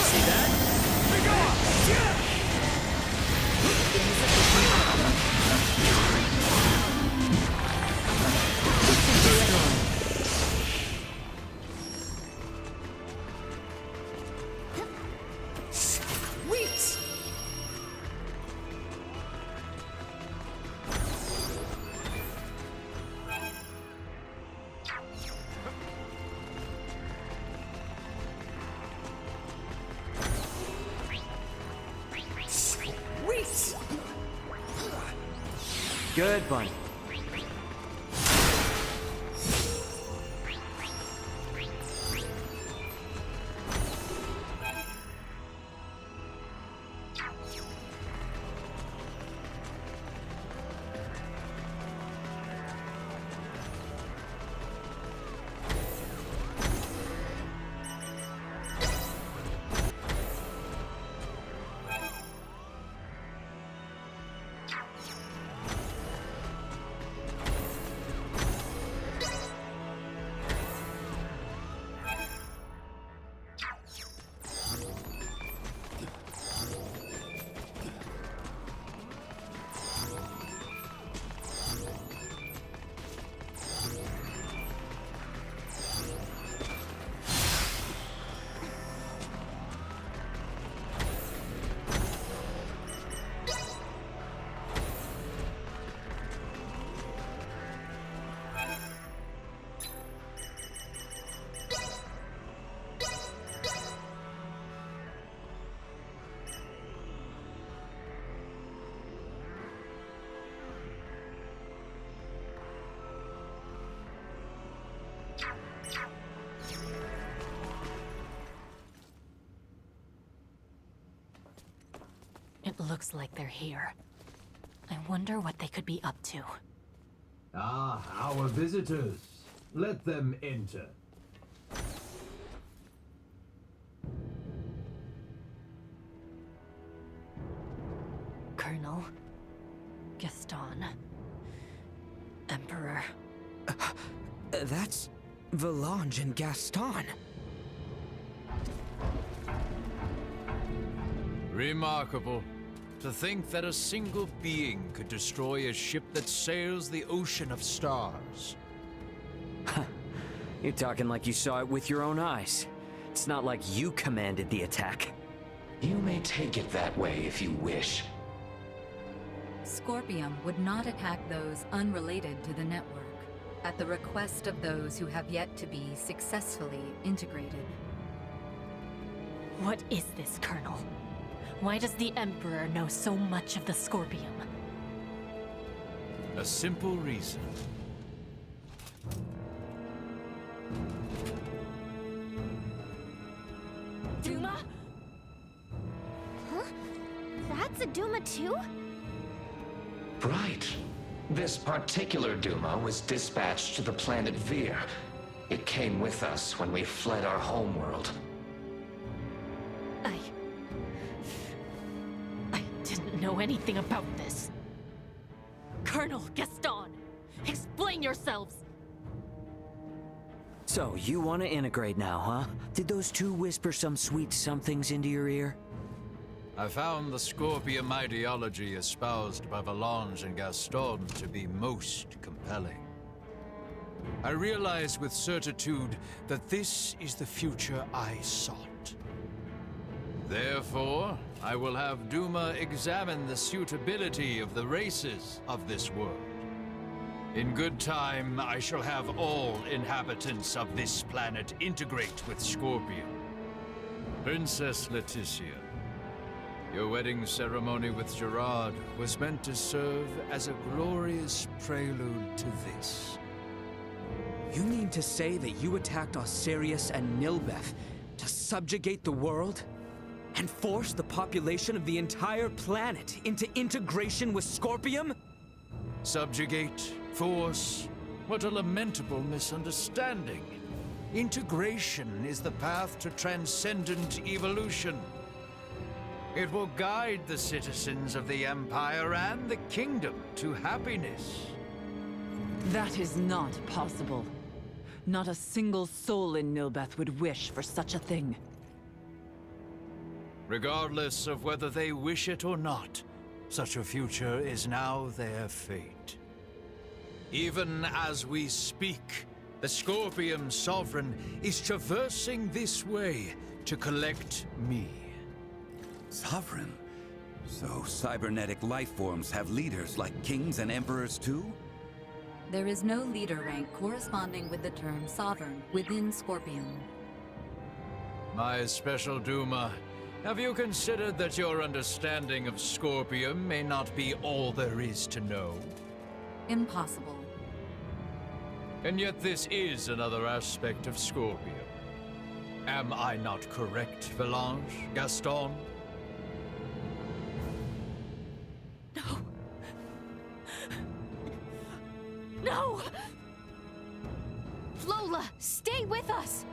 See that? Sweet! Sweet! Good bunny. It looks like they're here. I wonder what they could be up to. Ah, our visitors. Let them enter. Colonel. Gaston. Emperor. That's Valange and Gaston. Remarkable. To think that a single being could destroy a ship that sails the ocean of stars. You're talking like you saw it with your own eyes. It's not like you commanded the attack. You may take it that way if you wish. Scorpium would not attack those unrelated to the network, at the request of those who have yet to be successfully integrated. What is this, Colonel? Why does the Emperor know so much of the Scorpium? A simple reason. Duma? Huh? That's a Duma too? Right. This particular Duma was dispatched to the planet Vir. It came with us when we fled our homeworld. I didn't know anything about this. Colonel Gaston, explain yourselves! So, you want to integrate now, huh? Did those two whisper some sweet somethings into your ear? I found the Scorpium ideology espoused by Valange and Gaston to be most compelling. I realize with certitude that this is the future I sought. Therefore, I will have Duma examine the suitability of the races of this world. In good time, I shall have all inhabitants of this planet integrate with Scorpium. Princess Leticia, your wedding ceremony with Gerard was meant to serve as a glorious prelude to this. You mean to say that you attacked Osirius and Nilbeth to subjugate the world? And force the population of the entire planet into integration with Scorpium? Subjugate, force, what a lamentable misunderstanding. Integration is the path to transcendent evolution. It will guide the citizens of the Empire and the Kingdom to happiness. That is not possible. Not a single soul in Nilbeth would wish for such a thing. Regardless of whether they wish it or not, such a future is now their fate. Even as we speak, the Scorpium Sovereign is traversing this way to collect me. Sovereign? So cybernetic life forms have leaders like kings and emperors too? There is no leader rank corresponding with the term Sovereign within Scorpion. My special Duma, have you considered that your understanding of Scorpium may not be all there is to know? Impossible. And yet this is another aspect of Scorpium. Am I not correct, Valange, Gaston? No! Lola, stay with us!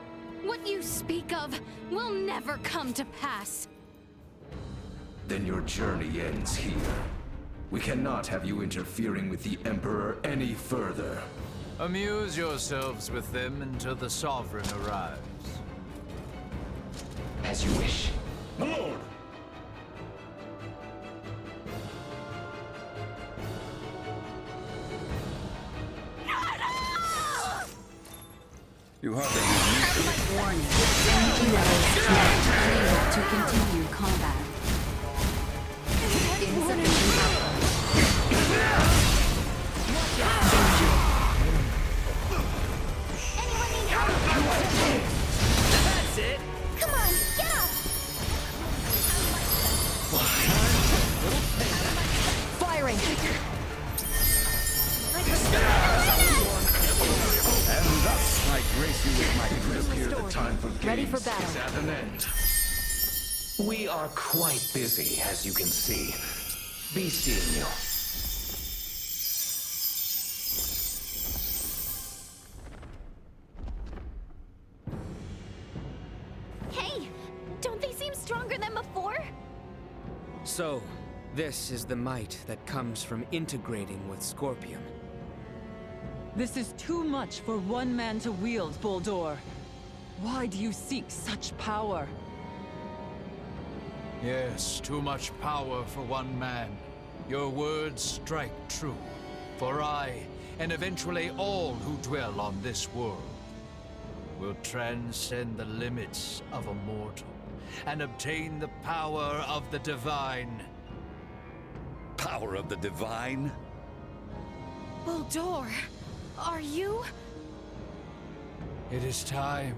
What you speak of will never come to pass. Then your journey ends here. We cannot have you interfering with the Emperor any further. Amuse yourselves with them until the Sovereign arrives. As you wish. My lord! You hardly need me. Warning. Energy levels unable to continue combat. Insufficient Anyone need help? That's it! Come on, get up! Firing! And thus I grace you with my It appears the time for games Ready for battle. is at an end. We are quite busy, as you can see. Be seeing you. Hey, don't they seem stronger than before? So, this is the might that comes from integrating with Scorpium. This is too much for one man to wield, Boldor. Why do you seek such power? Yes, too much power for one man. Your words strike true. For I, and eventually all who dwell on this world, will transcend the limits of a mortal and obtain the power of the divine. power of the divine. Boldor, are you? It is time.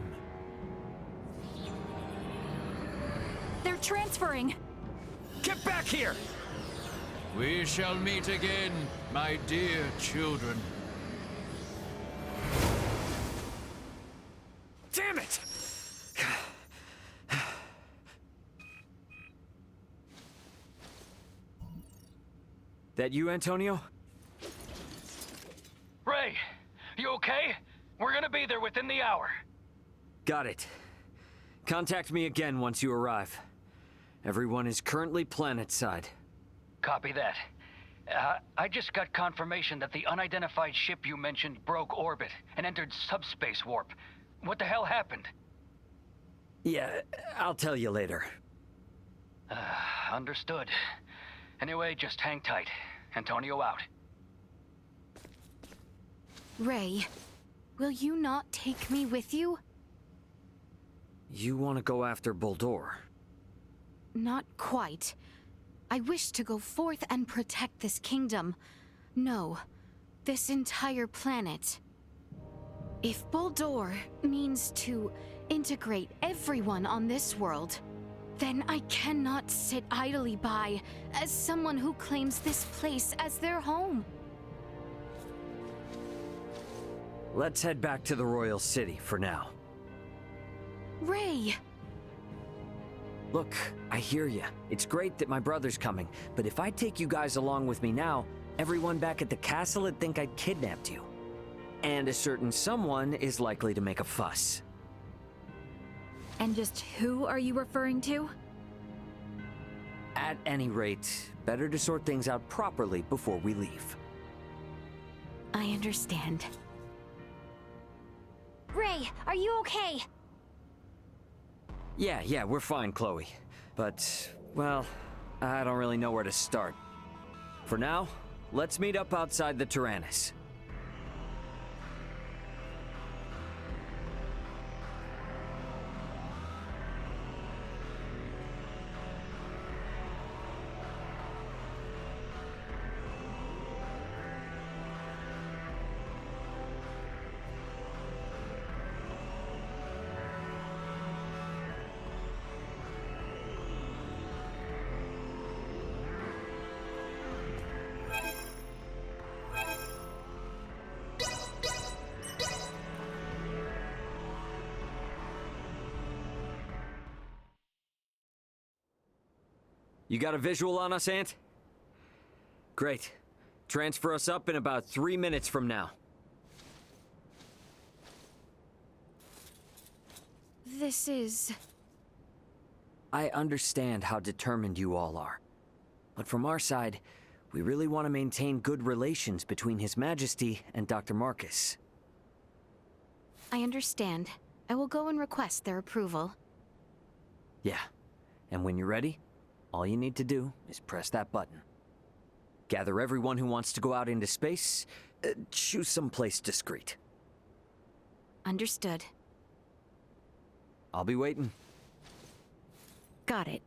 They're transferring. Get back here! We shall meet again, my dear children. Damn it! That you, Antonio? Ray, you okay? We're gonna be there within the hour. Got it. Contact me again once you arrive. Everyone is currently planet-side. Copy that. I just got confirmation that the unidentified ship you mentioned broke orbit and entered subspace warp. What the hell happened? Yeah, I'll tell you later. Understood. Anyway, just hang tight. Antonio out. Ray, will you not take me with you? You want to go after Boldor? Not quite. I wish to go forth and protect this kingdom. No, this entire planet. If Boldor means to integrate everyone on this world, then I cannot sit idly by as someone who claims this place as their home. Let's head back to the Royal City for now. Ray! Look, I hear ya. It's great that my brother's coming, but if I take you guys along with me now, everyone back at the castle would think I'd kidnapped you. And a certain someone is likely to make a fuss. And just who are you referring to? At any rate, better to sort things out properly before we leave. I understand. Ray, are you okay? Yeah, we're fine, Chloe. But, well, I don't really know where to start. For now, let's meet up outside the Tyrannus. You got a visual on us, Ant? Great. Transfer us up in about 3 minutes from now. This is... I understand how determined you all are. But from our side, we really want to maintain good relations between His Majesty and Dr. Marcus. I understand. I will go and request their approval. Yeah. And when you're ready, all you need to do is press that button. Gather everyone who wants to go out into space. Choose someplace discreet. Understood. I'll be waiting. Got it.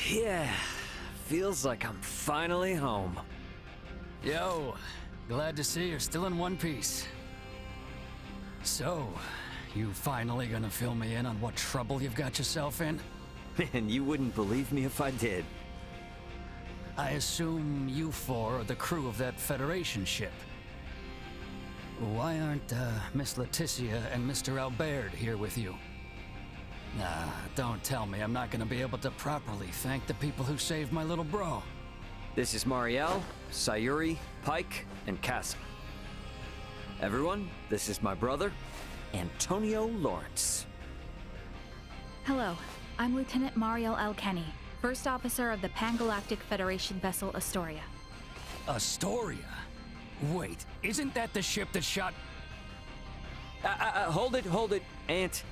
Yeah, feels like I'm finally home. Yo, glad to see you're still in one piece. So, you finally gonna fill me in on what trouble you've got yourself in? Man, you wouldn't believe me if I did. I assume you four are the crew of that Federation ship. Why aren't Miss Leticia and Mr. Albert here with you? Nah, don't tell me I'm not gonna be able to properly thank the people who saved my little bro. This is Marielle, Sayuri, Pike, and Cassim. Everyone, this is my brother, Antonio Lawrence. Hello, I'm Lieutenant Marielle Alkenny, First Officer of the Pan-Galactic Federation vessel Astoria. Astoria? Wait, isn't that the ship that shot... Hold it, Ant.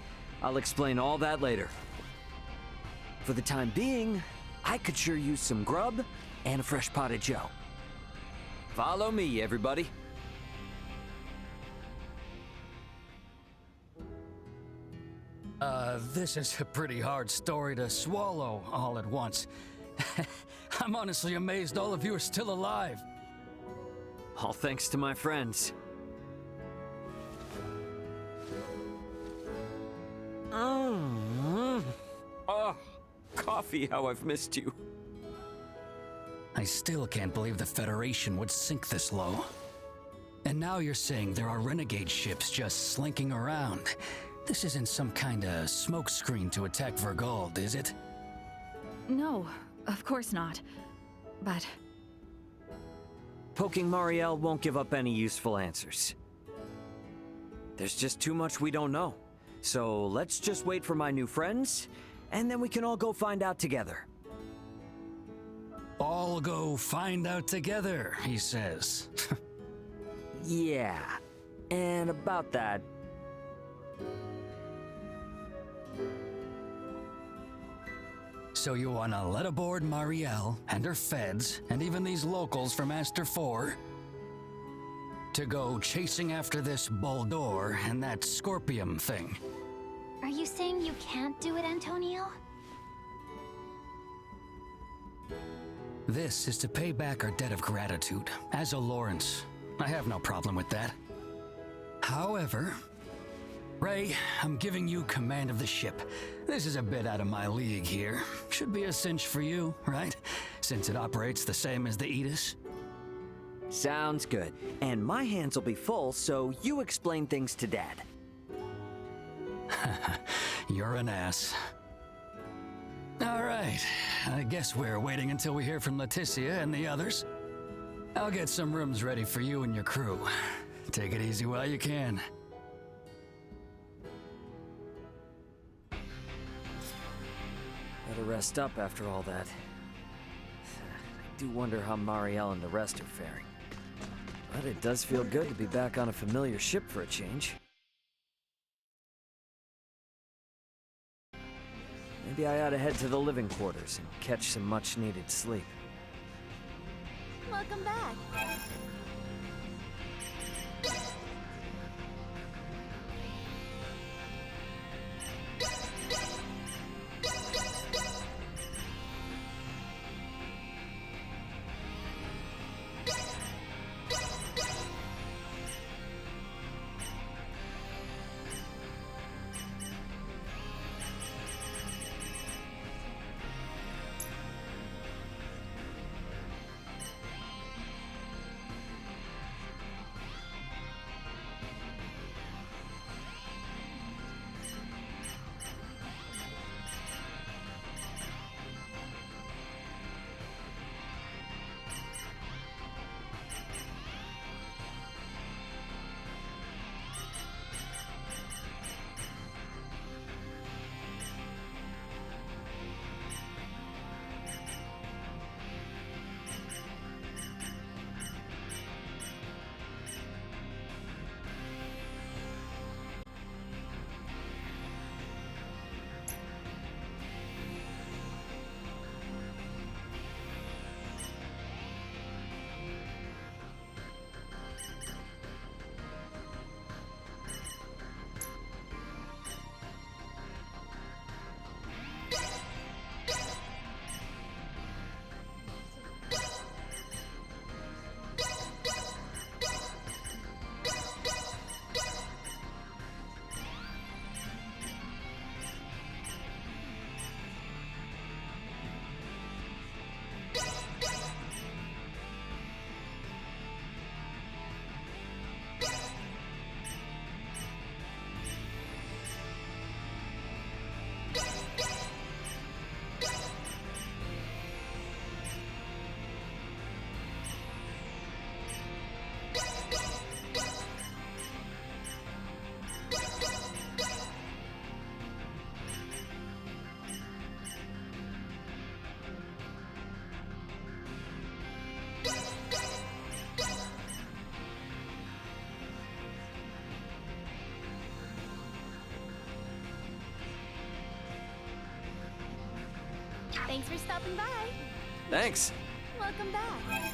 I'll explain all that later. For the time being, I could sure use some grub and a fresh pot of joe. Follow me, everybody. This is a pretty hard story to swallow all at once. I'm honestly amazed all of you are still alive. All thanks to my friends. Oh, coffee, how I've missed you. I still can't believe the Federation would sink this low. And now you're saying there are renegade ships just slinking around. This isn't some kind of smokescreen to attack Vergold, is it? No, of course not. But... Poking Marielle won't give up any useful answers. There's just too much we don't know. So let's just wait for my new friends, and then we can all go find out together. All go find out together, he says. Yeah, and about that... So you wanna let aboard Marielle and her feds, and even these locals from Aster 4, to go chasing after this Boldor and that Scorpium thing? Are you saying you can't do it, Antonio? This is to pay back our debt of gratitude, as a Lawrence. I have no problem with that. However, Ray, I'm giving you command of the ship. This is a bit out of my league here. Should be a cinch for you, right? Since it operates the same as the Aegis. Sounds good. And my hands will be full, so you explain things to Dad. You're an ass. All right, I guess we're waiting until we hear from Leticia and the others. I'll get some rooms ready for you and your crew. Take it easy while you can. Better rest up after all that. I do wonder how Marielle and the rest are faring. But it does feel good to be back on a familiar ship for a change. Maybe I ought to head to the living quarters and catch some much-needed sleep. Welcome back. Thanks for stopping by. Thanks. Welcome back.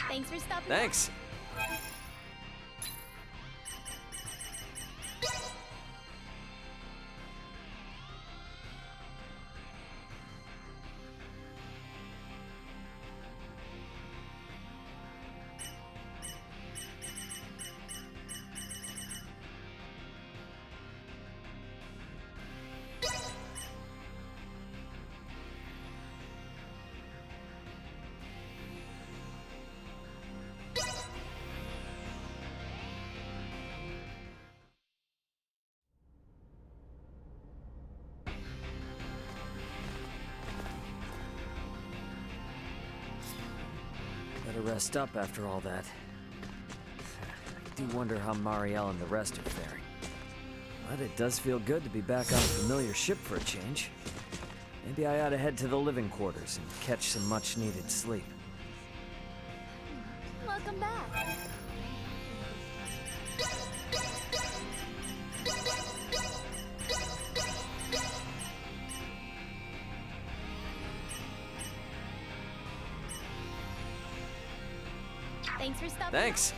Thanks for stopping by. Thanks. Better rest up after all that. I do wonder how Marielle and the rest are faring. But it does feel good to be back on a familiar ship for a change. Maybe I ought to head to the living quarters and catch some much-needed sleep. Welcome back. Thanks for stopping Thanks. by.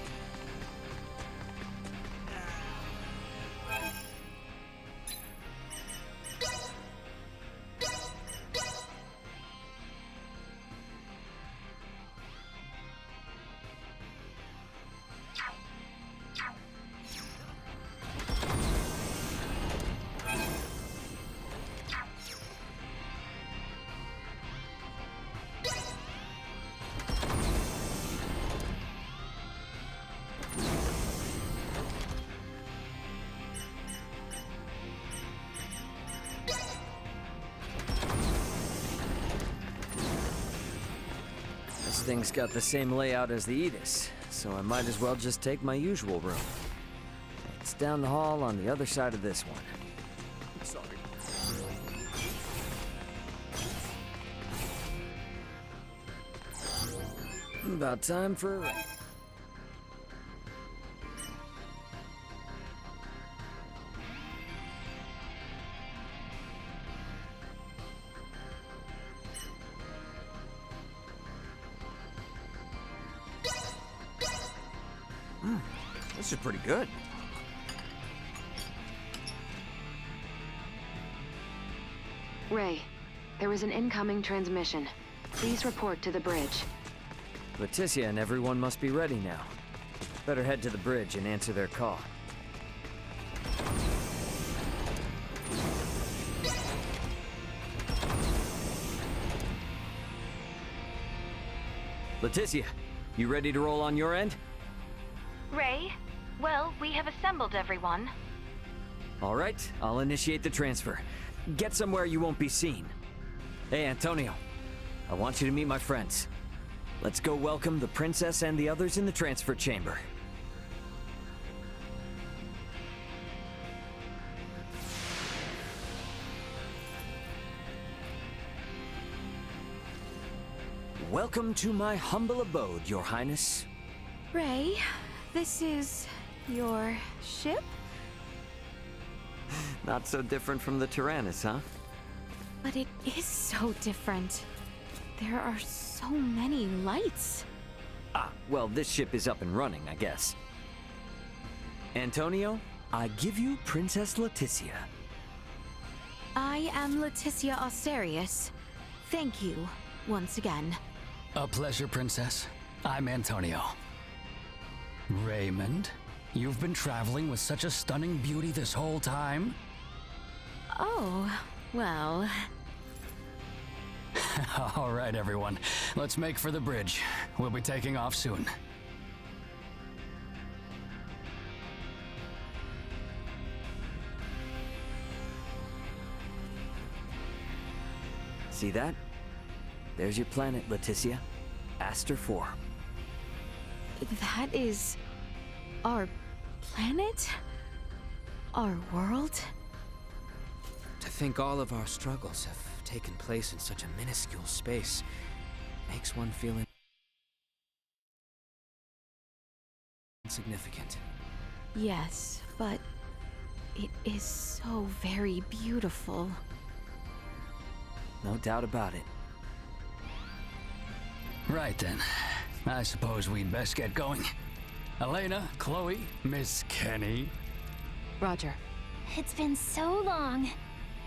This thing's got the same layout as the Aegis, so I might as well just take my usual room. It's down the hall on the other side of this one. Sorry. About time for a rest. This is pretty good. Ray, there is an incoming transmission. Please report to the bridge. Leticia and everyone must be ready now. Better head to the bridge and answer their call. Leticia, you ready to roll on your end? Ray? Well, we have assembled everyone. All right, I'll initiate the transfer. Get somewhere you won't be seen. Hey, Antonio. I want you to meet my friends. Let's go welcome the princess and the others in the transfer chamber. Welcome to my humble abode, Your Highness. Ray, this is your ship? Not so different from the Tyrannus, huh? But it is so different. There are so many lights. Ah, well, this ship is up and running, I guess. Antonio, I give you Princess Leticia. I am Leticia Osarius. Thank you, once again. A pleasure, Princess. I'm Antonio. Raymond, you've been traveling with such a stunning beauty this whole time? Oh, well... All right, everyone. Let's make for the bridge. We'll be taking off soon. See that? There's your planet, Leticia. Aster 4. That is... our planet? Our world? To think all of our struggles have taken place in such a minuscule space makes one feel insignificant. Yes, but it is so very beautiful. No doubt about it. Right then. I suppose we'd best get going. Elena, Chloe, Miss Kenny. Roger. It's been so long.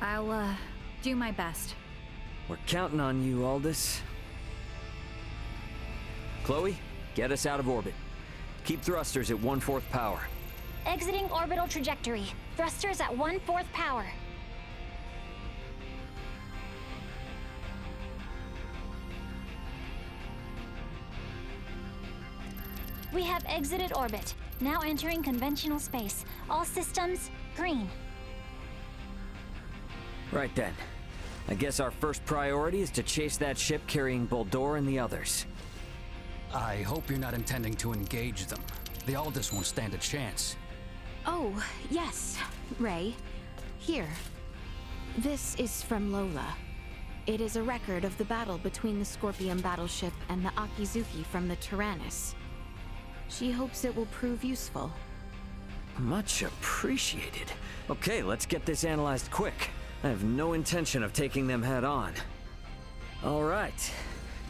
I'll, do my best. We're counting on you, Aldous. Chloe, get us out of orbit. Keep thrusters at 1/4 power. Exiting orbital trajectory. Thrusters at 1/4 power. We have exited orbit. Now entering conventional space. All systems green. Right then. I guess our first priority is to chase that ship carrying Bulldor and the others. I hope you're not intending to engage them. The Aldous won't stand a chance. Oh, yes, Ray. Here. This is from Lola. It is a record of the battle between the Scorpion battleship and the Akizuki from the Tyrannus. She hopes it will prove useful. Much appreciated. Okay, let's get this analyzed quick. I have no intention of taking them head on. All right.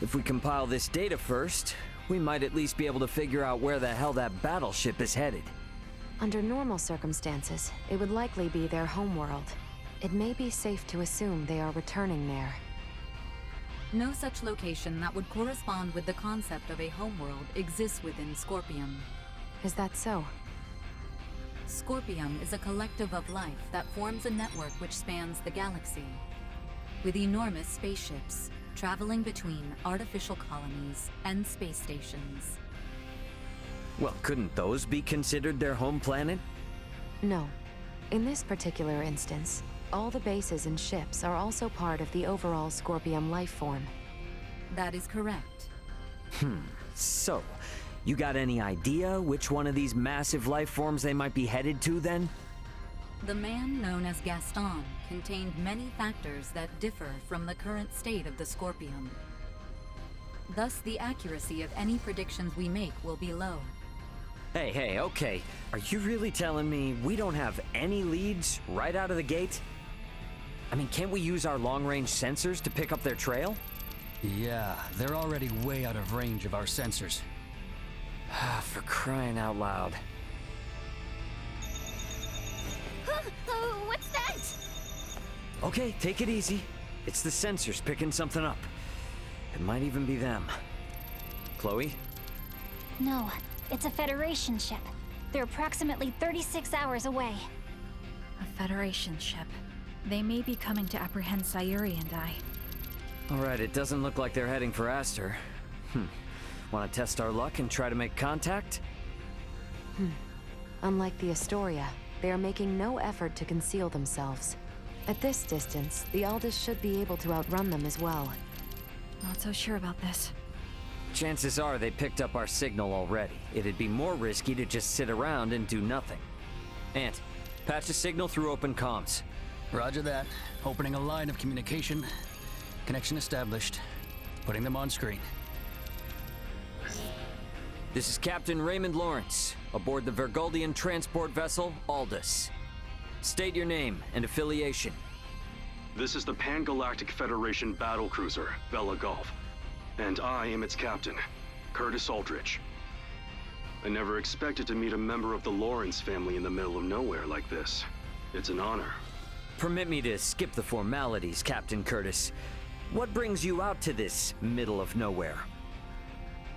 If we compile this data first, we might at least be able to figure out where the hell that battleship is headed. Under normal circumstances, it would likely be their homeworld. It may be safe to assume they are returning there. No such location that would correspond with the concept of a homeworld exists within Scorpium. Is that so? Scorpium is a collective of life that forms a network which spans the galaxy, with enormous spaceships traveling between artificial colonies and space stations. Well, couldn't those be considered their home planet? No. In this particular instance, all the bases and ships are also part of the overall Scorpium life form. That is correct. So, you got any idea which one of these massive life forms they might be headed to then? The man known as Gaston contained many factors that differ from the current state of the Scorpium. Thus, the accuracy of any predictions we make will be low. Hey, okay. Are you really telling me we don't have any leads right out of the gate? I mean, can't we use our long-range sensors to pick up their trail? Yeah, they're already way out of range of our sensors. For crying out loud. What's that? Okay, take it easy. It's the sensors picking something up. It might even be them. Chloe? No, it's a Federation ship. They're approximately 36 hours away. A Federation ship. They may be coming to apprehend Sayuri and I. Alright, it doesn't look like they're heading for Aster. Want to test our luck and try to make contact? Unlike the Astoria, they are making no effort to conceal themselves. At this distance, the Aldous should be able to outrun them as well. Not so sure about this. Chances are they picked up our signal already. It'd be more risky to just sit around and do nothing. Ant, patch a signal through open comms. Roger that. Opening a line of communication. Connection established. Putting them on screen. This is Captain Raymond Lawrence, aboard the Vergoldian transport vessel Aldous. State your name and affiliation. This is the Pan-Galactic Federation battlecruiser, Bella Gulf, and I am its captain, Curtis Aldrich. I never expected to meet a member of the Lawrence family in the middle of nowhere like this. It's an honor. Permit me to skip the formalities, Captain Curtis. What brings you out to this middle of nowhere?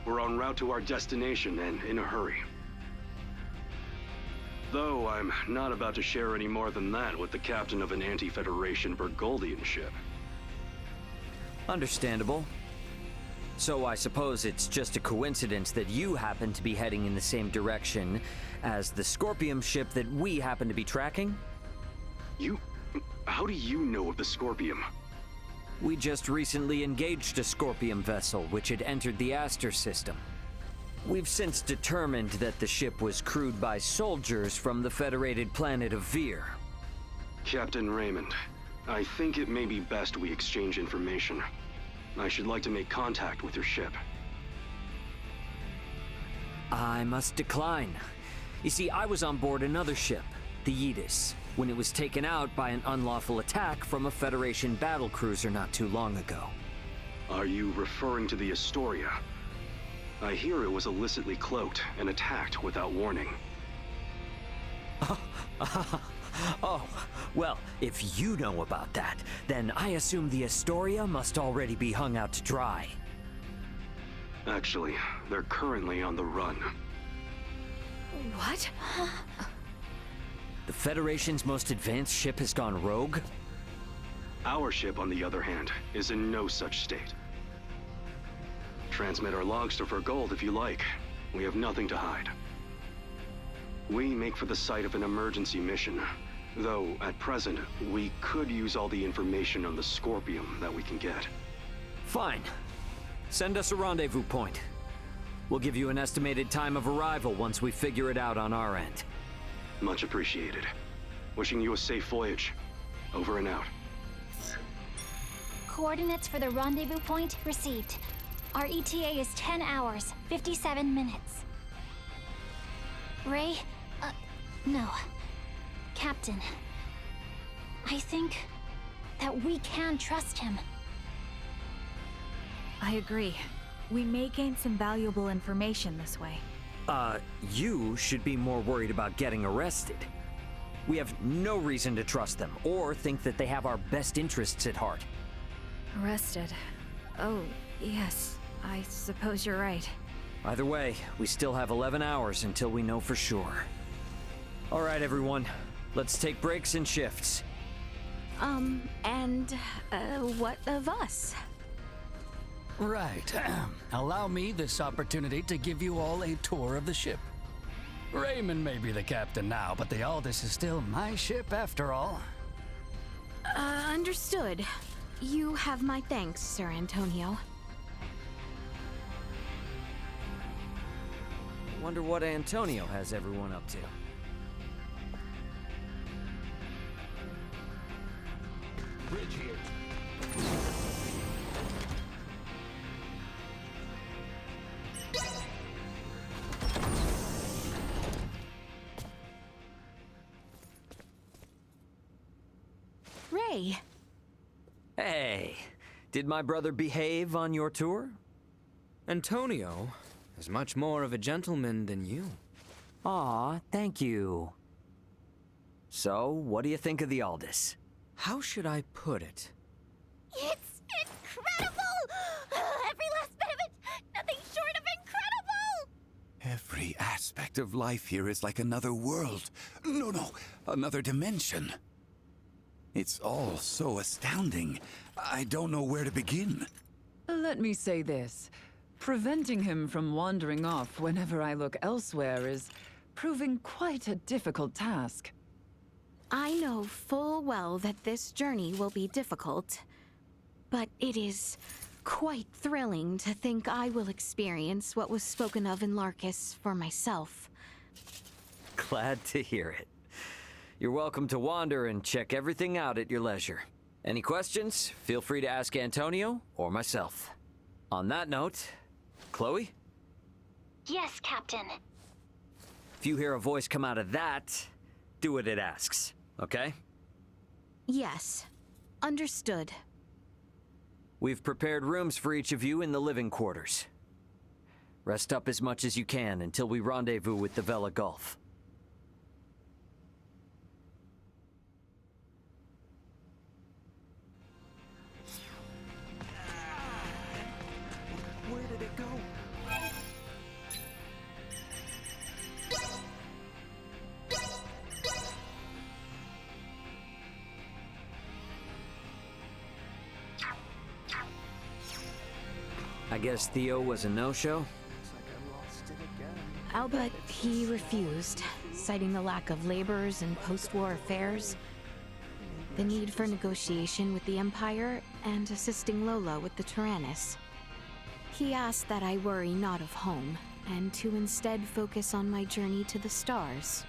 We're en route to our destination and in a hurry. Though I'm not about to share any more than that with the captain of an anti-Federation Vergoldian ship. Understandable. So I suppose it's just a coincidence that you happen to be heading in the same direction as the Scorpium ship that we happen to be tracking? How do you know of the Scorpium? We just recently engaged a Scorpium vessel which had entered the Aster system. We've since determined that the ship was crewed by soldiers from the federated planet of Vir. Captain Raymond, I think it may be best we exchange information. I should like to make contact with your ship. I must decline. You see, I was on board another ship, the Yetis, when it was taken out by an unlawful attack from a Federation battlecruiser not too long ago. Are you referring to the Astoria? I hear it was illicitly cloaked and attacked without warning. Oh, well, if you know about that, then I assume the Astoria must already be hung out to dry. Actually, they're currently on the run. What? The Federation's most advanced ship has gone rogue? Our ship, on the other hand, is in no such state. Transmit our logs to Vergold if you like. We have nothing to hide. We make for the site of an emergency mission, though at present, we could use all the information on the Scorpium that we can get. Fine. Send us a rendezvous point. We'll give you an estimated time of arrival once we figure it out on our end. Much appreciated. Wishing you a safe voyage. Over and out. Coordinates for the rendezvous point received. Our ETA is 10 hours, 57 minutes. Ray? No. Captain. I think that we can trust him. I agree. We may gain some valuable information this way. You should be more worried about getting arrested. We have no reason to trust them, or think that they have our best interests at heart. Arrested. Oh, yes. I suppose you're right. Either way, we still have 11 hours until we know for sure. All right, everyone. Let's take breaks and shifts. What of us? Right. Allow me this opportunity to give you all a tour of the ship. Raymond may be the captain now, but the Aldous is still my ship after all. Understood. You have my thanks, Sir Antonio. Wonder what Antonio has everyone up to. Bridge here. Ray. Hey, did my brother behave on your tour? Antonio is much more of a gentleman than you. Aw, thank you. So, what do you think of the Aldous? How should I put it? It's incredible! Every last bit of it! Nothing short of incredible! Every aspect of life here is like another world. No, another dimension. It's all so astounding. I don't know where to begin. Let me say this. Preventing him from wandering off whenever I look elsewhere is proving quite a difficult task. I know full well that this journey will be difficult, but it is quite thrilling to think I will experience what was spoken of in Larkus for myself. Glad to hear it. You're welcome to wander and check everything out at your leisure. Any questions? Feel free to ask Antonio or myself. On that note, Chloe? Yes, Captain. If you hear a voice come out of that, do what it asks, okay? Yes. Understood. We've prepared rooms for each of you in the living quarters. Rest up as much as you can until we rendezvous with the Vela Gulf. Where did it go? I guess Theo was a no-show? But he refused, citing the lack of laborers and post-war affairs, the need for negotiation with the Empire, and assisting Lola with the Tyrannus. He asked that I worry not of home, and to instead focus on my journey to the stars.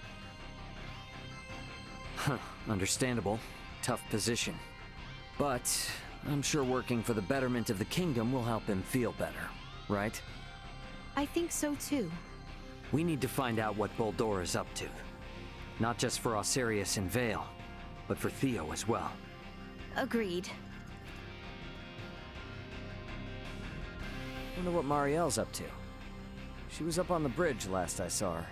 Huh, understandable. Tough position. But I'm sure working for the betterment of the kingdom will help him feel better, right? I think so too. We need to find out what Boldore is up to. Not just for Osirius and Vale, but for Theo as well. Agreed. Wonder what Marielle's up to. She was up on the bridge last I saw her.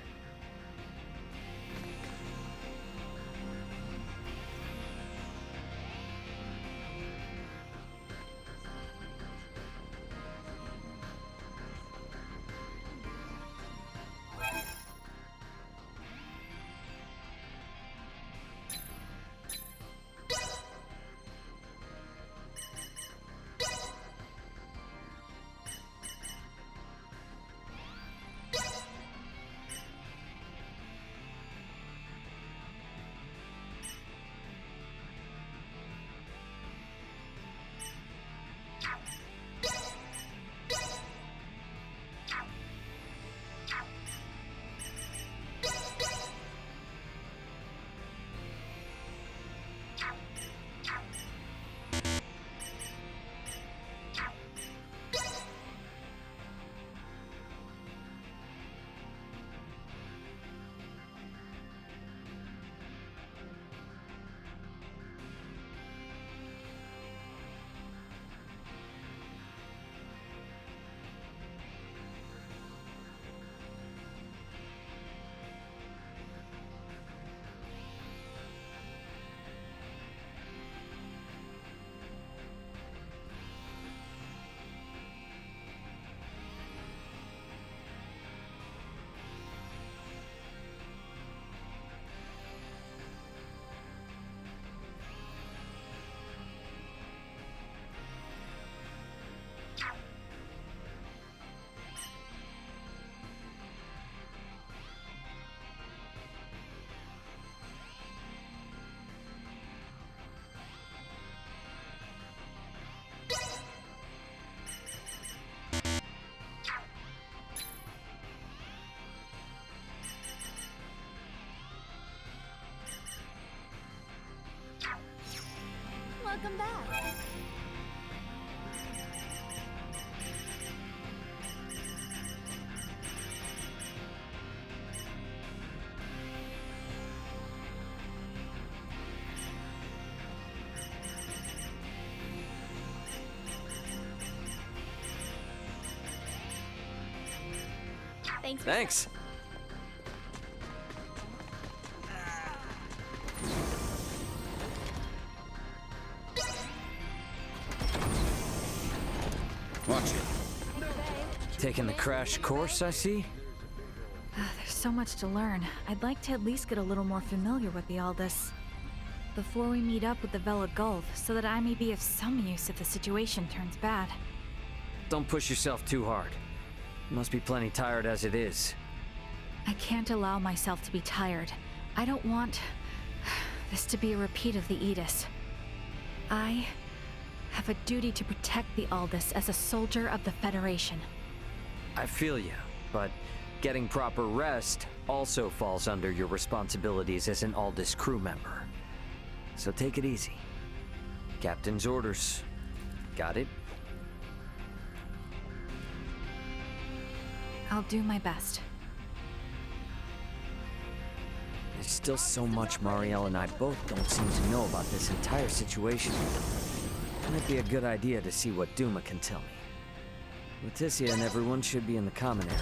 Welcome back. Thanks. Watch it. Taking the crash course, I see? There's so much to learn. I'd like to at least get a little more familiar with the Aldous before we meet up with the Vela Gulf, so that I may be of some use if the situation turns bad. Don't push yourself too hard. You must be plenty tired as it is. I can't allow myself to be tired. I don't want this to be a repeat of the Aegis. I have a duty to protect the Aldous as a soldier of the Federation. I feel you, but getting proper rest also falls under your responsibilities as an Aldous crew member. So take it easy. Captain's orders. Got it? I'll do my best. There's still so much Marielle and I both don't seem to know about this entire situation. It might be a good idea to see what Duma can tell me. Leticia and everyone should be in the common area.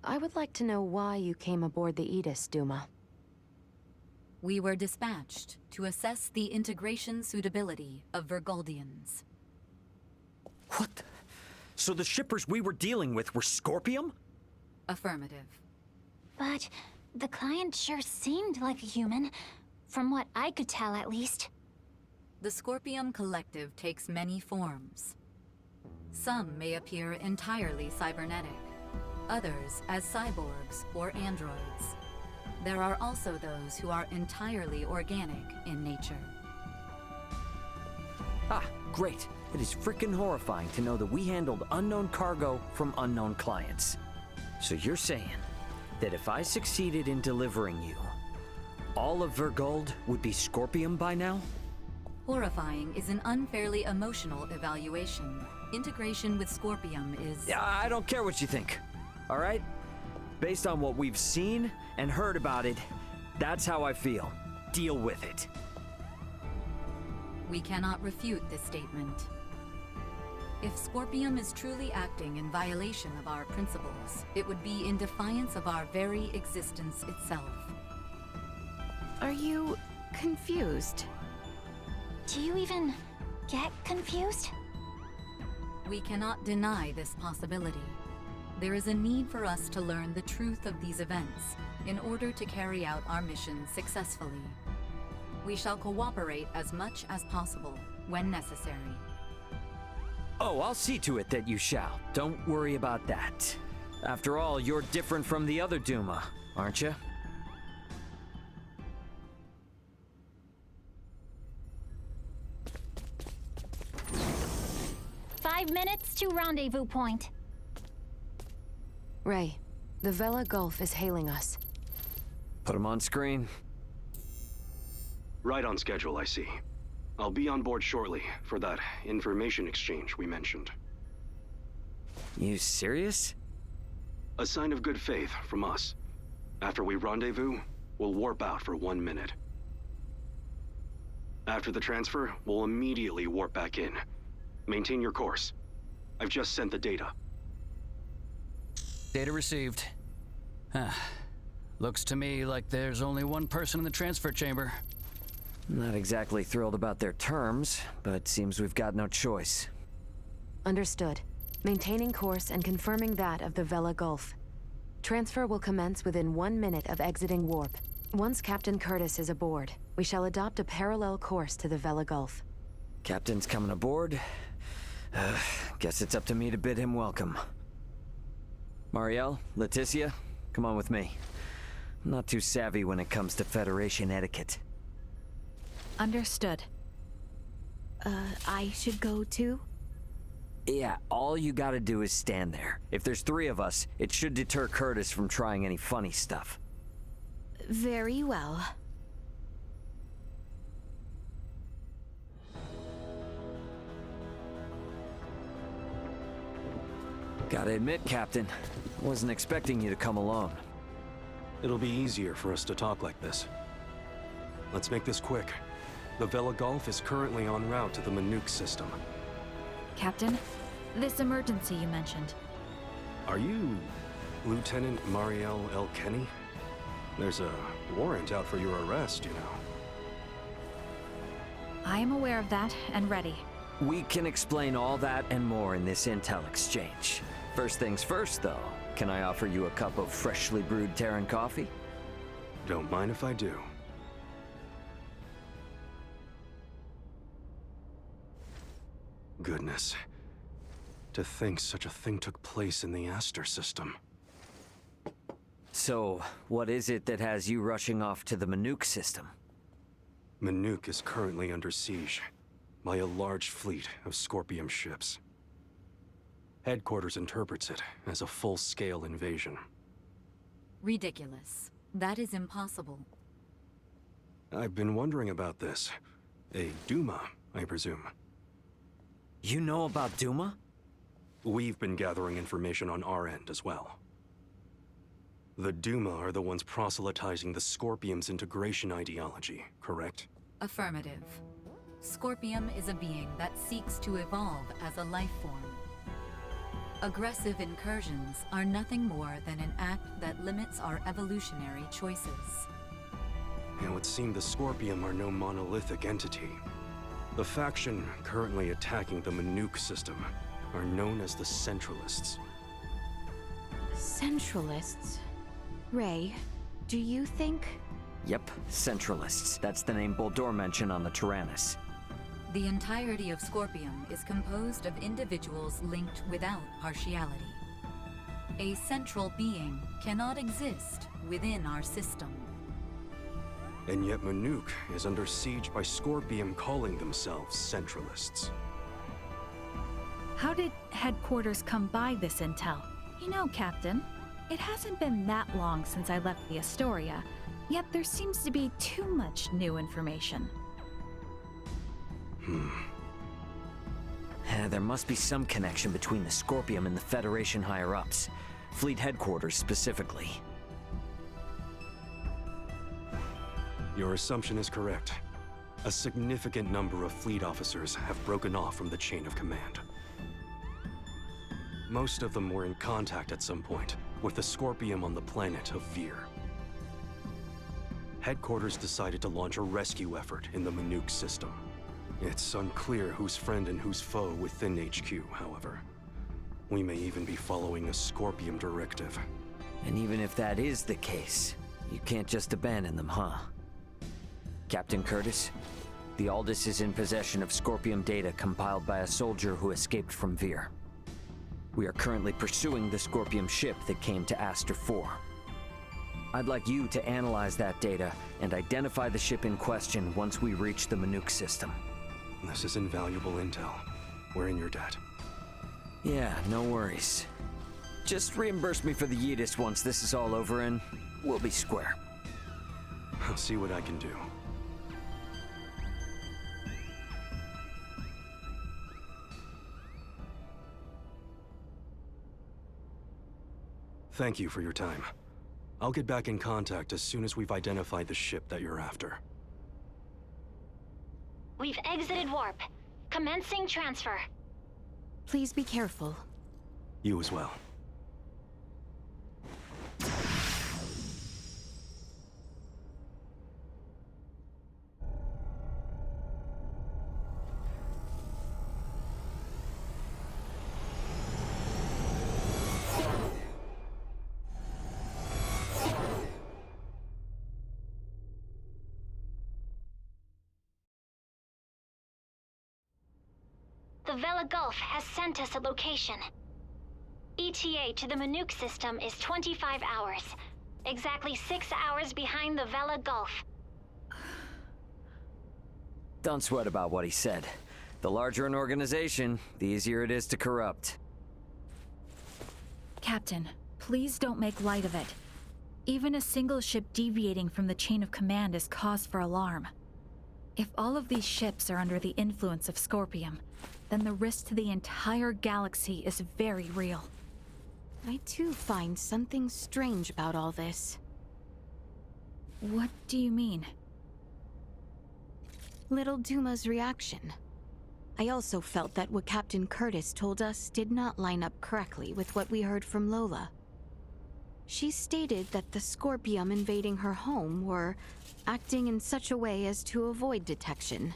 I would like to know why you came aboard the Aegis, Duma. We were dispatched to assess the integration suitability of Vergoldians. What? So the shippers we were dealing with were Scorpium? Affirmative. But the client sure seemed like a human, from what I could tell at least. The Scorpium Collective takes many forms. Some may appear entirely cybernetic, others as cyborgs or androids. There are also those who are entirely organic in nature. Ah, great. It is frickin' horrifying to know that we handled unknown cargo from unknown clients. So you're saying that if I succeeded in delivering you, all of Vergold would be Scorpium by now? Horrifying is an unfairly emotional evaluation. Integration with Scorpium is... Yeah, I don't care what you think. All right? Based on what we've seen and heard about it, that's how I feel. Deal with it. We cannot refute this statement. If Scorpium is truly acting in violation of our principles, it would be in defiance of our very existence itself. Are you confused? Do you even get confused? We cannot deny this possibility. There is a need for us to learn the truth of these events in order to carry out our mission successfully. We shall cooperate as much as possible when necessary. Oh, I'll see to it that you shall. Don't worry about that. After all, you're different from the other Duma, aren't you? "5 minutes to rendezvous point." Ray, the Vela Gulf is hailing us. Put him on screen. Right on schedule, I see. I'll be on board shortly for that information exchange we mentioned. You serious? A sign of good faith from us. After we rendezvous, we'll warp out for 1 minute. After the transfer, we'll immediately warp back in. Maintain your course. I've just sent the data. Data received. Looks to me like there's only one person in the transfer chamber. Not exactly thrilled about their terms, but seems we've got no choice. Understood. Maintaining course and confirming that of the Vela Gulf. Transfer will commence within 1 minute of exiting warp. Once Captain Curtis is aboard, we shall adopt a parallel course to the Vela Gulf. Captain's coming aboard. Guess it's up to me to bid him welcome. Marielle, Leticia, come on with me. Not too savvy when it comes to Federation etiquette. Understood. I should go too? Yeah, all you gotta do is stand there. If there's 3 of us, it should deter Curtis from trying any funny stuff. Very well. Gotta admit, Captain, I wasn't expecting you to come alone. It'll be easier for us to talk like this. Let's make this quick. The Vela Golf is currently en route to the Manuk system. Captain, this emergency you mentioned. Are you Lieutenant Mariel L. Kenny? There's a warrant out for your arrest, you know. I am aware of that and ready. We can explain all that and more in this intel exchange. First things first, though. Can I offer you a cup of freshly brewed Terran coffee? Don't mind if I do. Goodness. To think such a thing took place in the Aster system. So, what is it that has you rushing off to the Manuk system? Manuk is currently under siege by a large fleet of Scorpium ships. Headquarters interprets it as a full-scale invasion. Ridiculous. That is impossible. I've been wondering about this. A Duma, I presume. You know about Duma? We've been gathering information on our end as well. The Duma are the ones proselytizing the Scorpium's integration ideology, correct? Affirmative. Scorpium is a being that seeks to evolve as a life form. Aggressive incursions are nothing more than an act that limits our evolutionary choices. It would seem the Scorpium are no monolithic entity. The faction currently attacking the Manuk system are known as the Centralists. Centralists? Ray, do you think... Yep, Centralists. That's the name Boldur mentioned on the Tyrannus. The entirety of Scorpium is composed of individuals linked without partiality. A central being cannot exist within our system. And yet Manuk is under siege by Scorpium calling themselves Centralists. How did headquarters come by this intel? You know, Captain, it hasn't been that long since I left the Astoria, yet there seems to be too much new information. There must be some connection between the Scorpium and the Federation higher-ups. Fleet headquarters, specifically. Your assumption is correct. A significant number of fleet officers have broken off from the chain of command. Most of them were in contact at some point with the Scorpium on the planet of Vir. Headquarters decided to launch a rescue effort in the Manuk system. It's unclear who's friend and who's foe within HQ, however. We may even be following a Scorpium directive. And even if that is the case, you can't just abandon them, huh? Captain Curtis, the Aldous is in possession of Scorpium data compiled by a soldier who escaped from Vir. We are currently pursuing the Scorpium ship that came to Aster 4. I'd like you to analyze that data and identify the ship in question once we reach the Manuk system. This is invaluable intel. We're in your debt. Yeah, no worries. Just reimburse me for the Yidis once this is all over and we'll be square. I'll see what I can do. Thank you for your time. I'll get back in contact as soon as we've identified the ship that you're after. We've exited warp. Commencing transfer. Please be careful. You as well. The Vela Gulf has sent us a location. ETA to the Manuk system is 25 hours. Exactly 6 hours behind the Vela Gulf. Don't sweat about what he said. The larger an organization, the easier it is to corrupt. Captain, please don't make light of it. Even a single ship deviating from the chain of command is cause for alarm. If all of these ships are under the influence of Scorpium, then the risk to the entire galaxy is very real. I too find something strange about all this. What do you mean? Little Duma's reaction. I also felt that what Captain Curtis told us did not line up correctly with what we heard from Lola. She stated that the Scorpium invading her home were acting in such a way as to avoid detection.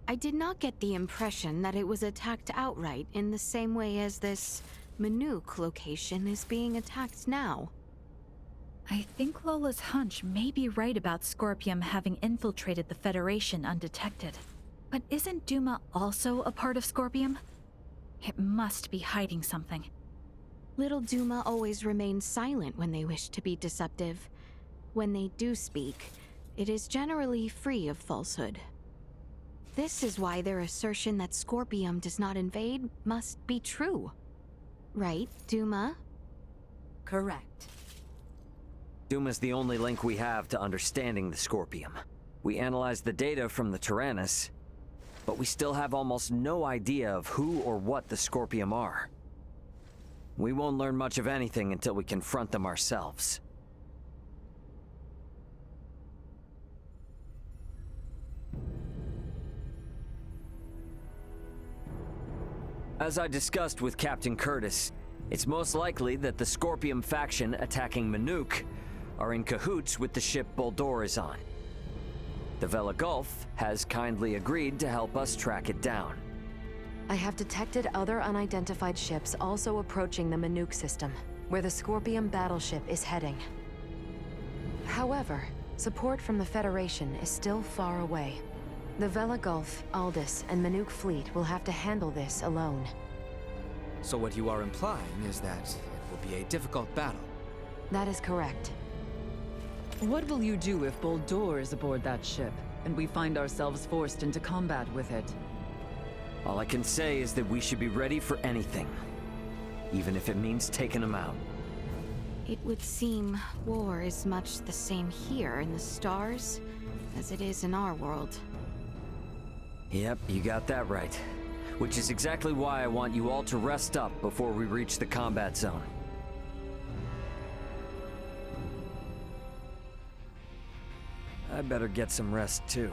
I did not get the impression that it was attacked outright in the same way as this Manook location is being attacked now. I think Lola's hunch may be right about Scorpium having infiltrated the Federation undetected. But isn't Duma also a part of Scorpium? It must be hiding something. Little Duma always remains silent when they wish to be deceptive. When they do speak, it is generally free of falsehood. This is why their assertion that Scorpium does not invade must be true. Right, Duma? Correct. Duma's the only link we have to understanding the Scorpium. We analyzed the data from the Tyrannus, but we still have almost no idea of who or what the Scorpium are. We won't learn much of anything until we confront them ourselves. As I discussed with Captain Curtis, it's most likely that the Scorpium faction attacking Manook are in cahoots with the ship Boldore is on. The Vela Gulf has kindly agreed to help us track it down. I have detected other unidentified ships also approaching the Manook system, where the Scorpium battleship is heading. However, support from the Federation is still far away. The Vela Gulf, Aldous, and Manook fleet will have to handle this alone. So what you are implying is that it will be a difficult battle. That is correct. What will you do if Boldore is aboard that ship, and we find ourselves forced into combat with it? All I can say is that we should be ready for anything, even if it means taking them out. It would seem war is much the same here in the stars as it is in our world. Yep, you got that right. Which is exactly why I want you all to rest up before we reach the combat zone. I better get some rest too.